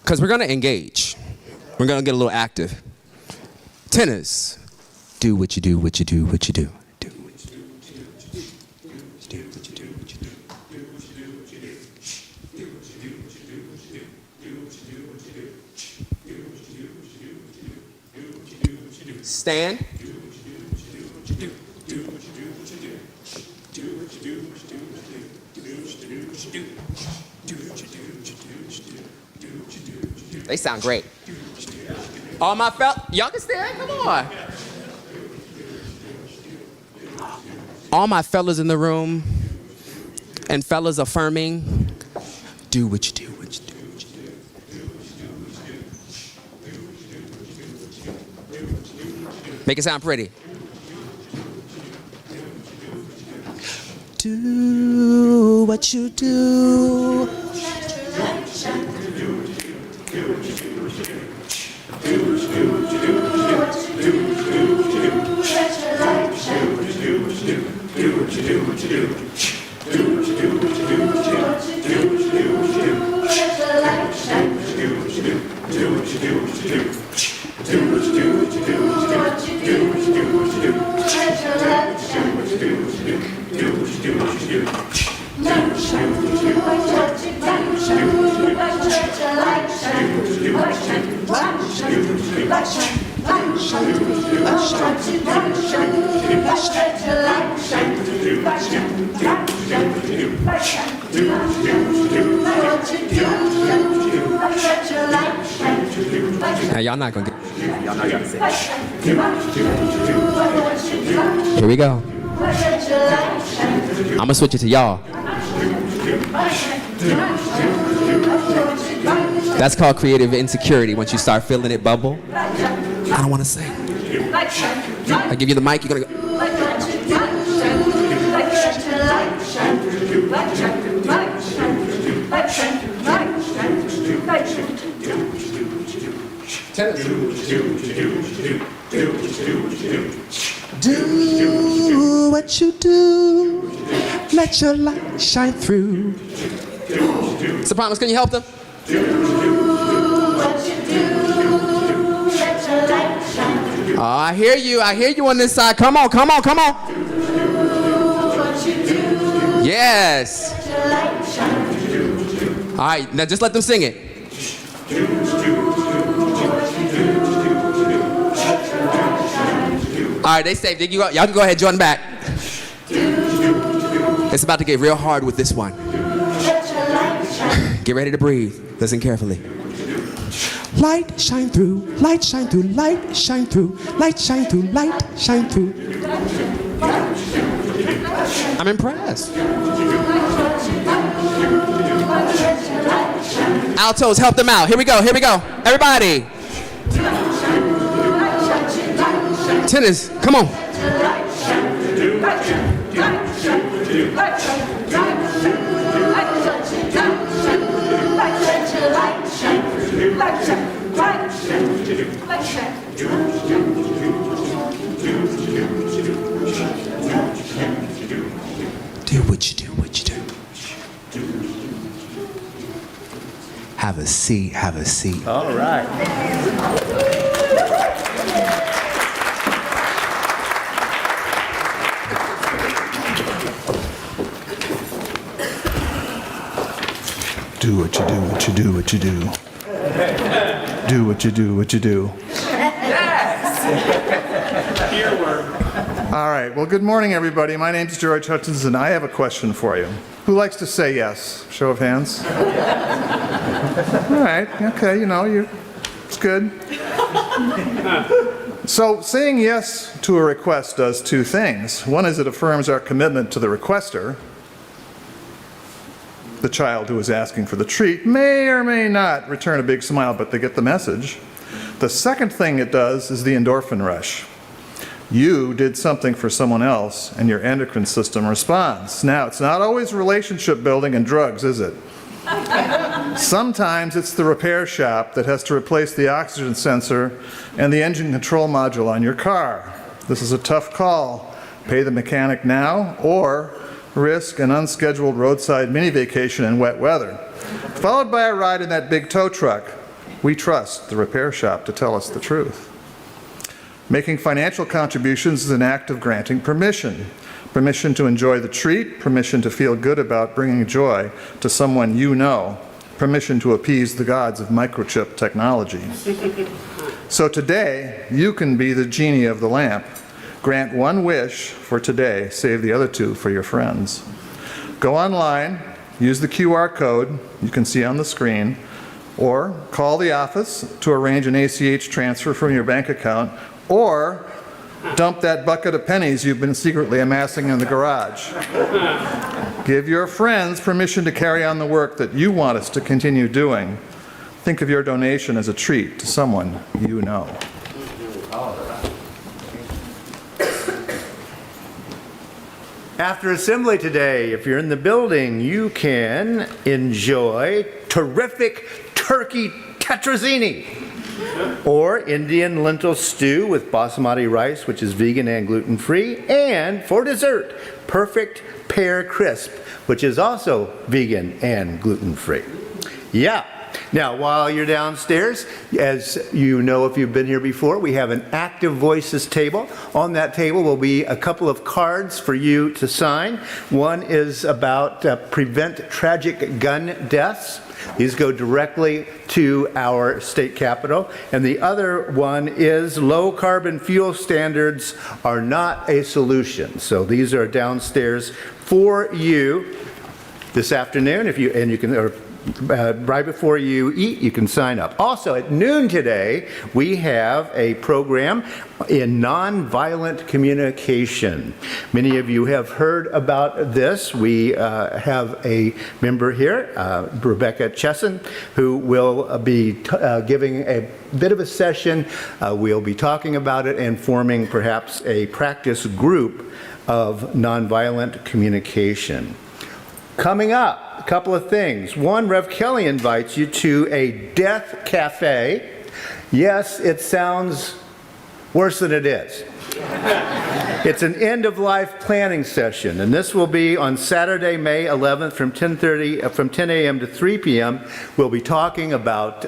Because we're going to engage. We're going to get a little active. Tenors, do what you do, what you do, what you do. Do what you do, what you do, what you do. Do what you do, what you do. Do what you do, what you do. Do what you do, what you do, what you do. Do what you do, what you do. Do what you do, what you do, what you do. Do what you do, what you do. Stand. Do what you do, what you do, what you do. Do what you do, what you do. Do what you do, what you do, what you do. Do what you do, what you do. Do what you do, what you do, what you do. Do what you do, what you do. They sound great. All my y'all can stand, come on. All my fellas in the room and fellas affirming, do what you do, what you do, what you do. Make it sound pretty. Do what you do. Now y'all not gonna get. Y'all not gonna say. Here we go. I'm gonna switch it to y'all. That's called creative insecurity. Once you start feeling it bubble, I don't want to sing. I give you the mic. You're gonna go. Do what you do. Let your light shine through. Sopranos, can you help them? Oh, I hear you. I hear you on this side. Come on, come on, come on. Yes. All right, now just let them sing it. All right, they say, y'all can go ahead, join back. It's about to get real hard with this one. Get ready to breathe. Listen carefully. Light shine through, light shine through, light shine through, light shine through, light shine through. I'm impressed. Altos, help them out. Here we go, here we go. Everybody. Tennis, come on. Do what you do, what you do. Have a seat, have a seat. All right. Do what you do, what you do, what you do. Do what you do, what you do. All right, well, good morning, everybody. My name's George Hutchinson. I have a question for you. Who likes to say yes? Show of hands. All right, okay, it's good. So saying yes to a request does two things. One is it affirms our commitment to the requester. The child who is asking for the treat may or may not return a big smile, but they get the message. The second thing it does is the endorphin rush. You did something for someone else, and your endocrine system responds. Now, it's not always relationship building and drugs, is it? Sometimes it's the repair shop that has to replace the oxygen sensor and the engine control module on your car. This is a tough call. Pay the mechanic now or risk an unscheduled roadside mini vacation in wet weather, followed by a ride in that big tow truck. We trust the repair shop to tell us the truth. Making financial contributions is an act of granting permission. Permission to enjoy the treat, permission to feel good about bringing joy to someone you know, permission to appease the gods of microchip technology. So today, you can be the genie of the lamp. Grant one wish for today, save the other two for your friends. Go online, use the QR code you can see on the screen, or call the office to arrange an ACH transfer from your bank account, or dump that bucket of pennies you've been secretly amassing in the garage. Give your friends permission to carry on the work that you want us to continue doing. Think of your donation as a treat to someone you know. After assembly today, if you're in the building, you can enjoy terrific turkey tetrazzini or Indian lentil stew with basmati rice, which is vegan and gluten-free, and for dessert, perfect pear crisp, which is also vegan and gluten-free. Yeah. Now, while you're downstairs, as you know if you've been here before, we have an active voices table. On that table will be a couple of cards for you to sign. One is about prevent tragic gun deaths. These go directly to our state capitol. And the other one is low carbon fuel standards are not a solution. So these are downstairs for you this afternoon. If you can, or right before you eat, you can sign up. Also, at noon today, we have a program in nonviolent communication. Many of you have heard about this. We have a member here, Rebecca Chesson, who will be giving a bit of a session. We'll be talking about it and forming perhaps a practice group of nonviolent communication. Coming up, a couple of things. One, Rev Kelly invites you to a death cafe. Yes, it sounds worse than it is. It's an end-of-life planning session, and this will be on Saturday, May 11th from 10 a.m. to 3 p.m. We'll be talking about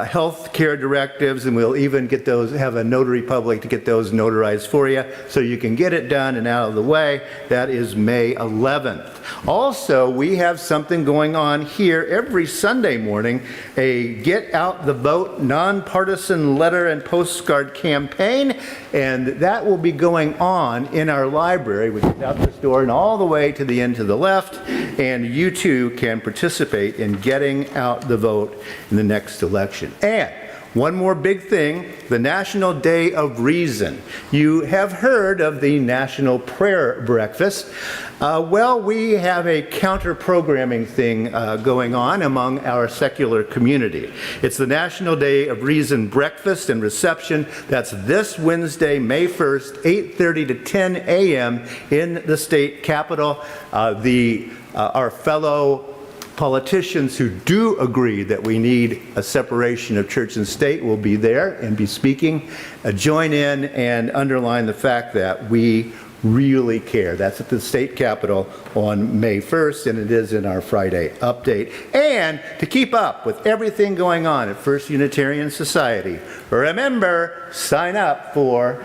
health care directives, and we'll even have a notary public to get those notarized for you so you can get it done and out of the way. That is May 11th. Also, we have something going on here every Sunday morning, a Get Out the Vote nonpartisan letter and postcard campaign, and that will be going on in our library, which is out this door and all the way to the end to the left, and you too can participate in getting out the vote in the next election. And one more big thing, the National Day of Reason. You have heard of the National Prayer Breakfast. Well, we have a counter-programming thing going on among our secular community. It's the National Day of Reason Breakfast and Reception. That's this Wednesday, May 1st, 8:30 to 10 a.m. in the state capitol. Our fellow politicians who do agree that we need a separation of church and state will be there and be speaking. Join in and underline the fact that we really care. That's at the state capitol on May 1st, and it is in our Friday update. And to keep up with everything going on at First Unitarian Society, remember, sign up for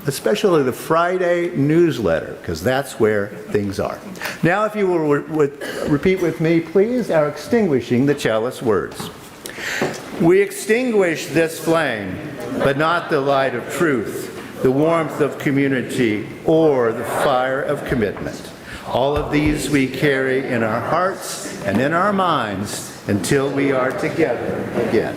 especially the Friday newsletter, because that's where things are. Now, if you will repeat with me, please, our extinguishing the chalice words. We extinguish this flame, but not the light of truth, the warmth of community, or the fire of commitment. All of these we carry in our hearts and in our minds until we are together again.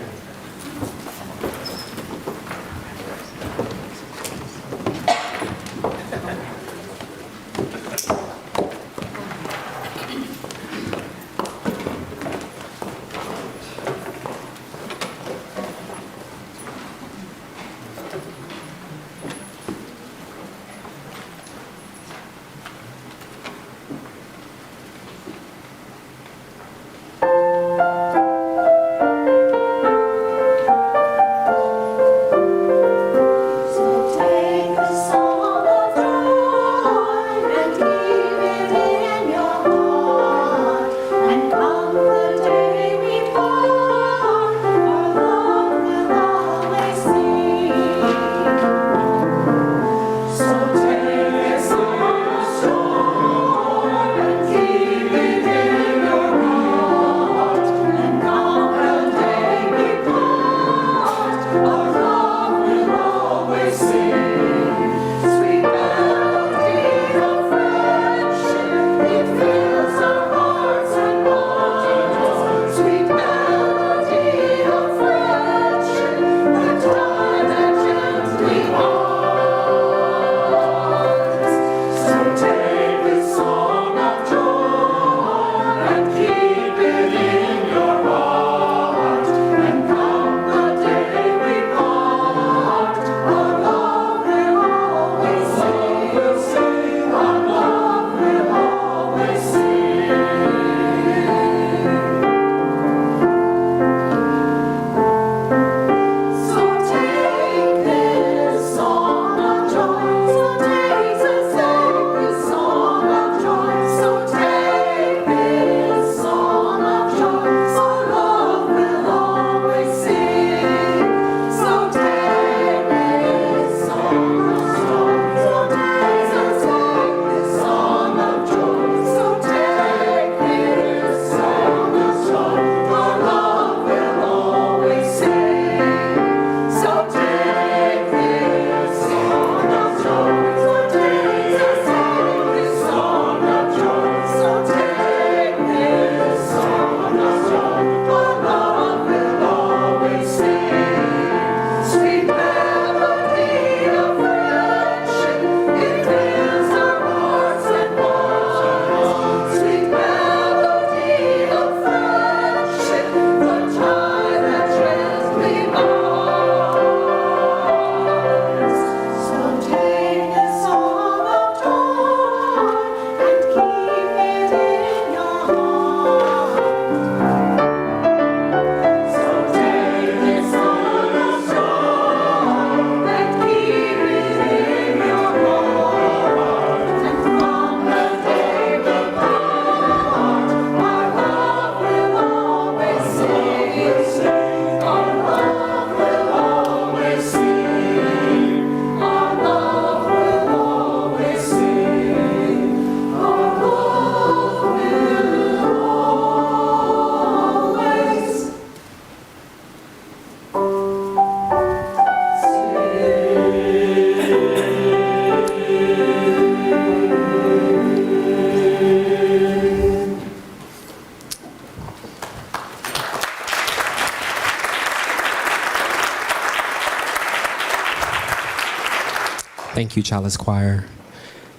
Thank you, Chalice Choir.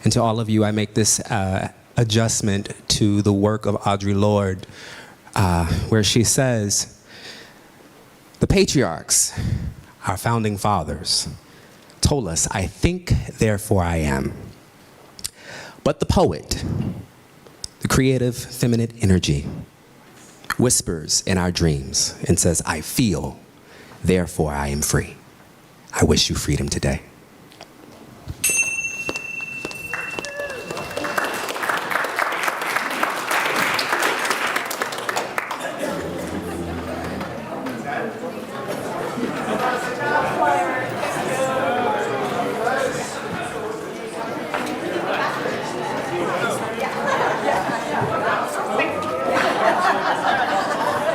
And to all of you, I make this adjustment to the work of Audre Lorde, where she says, the patriarchs, our founding fathers, told us, I think, therefore I am. But the poet, the creative feminine energy, whispers in our dreams and says, I feel, therefore I am free. I wish you freedom today.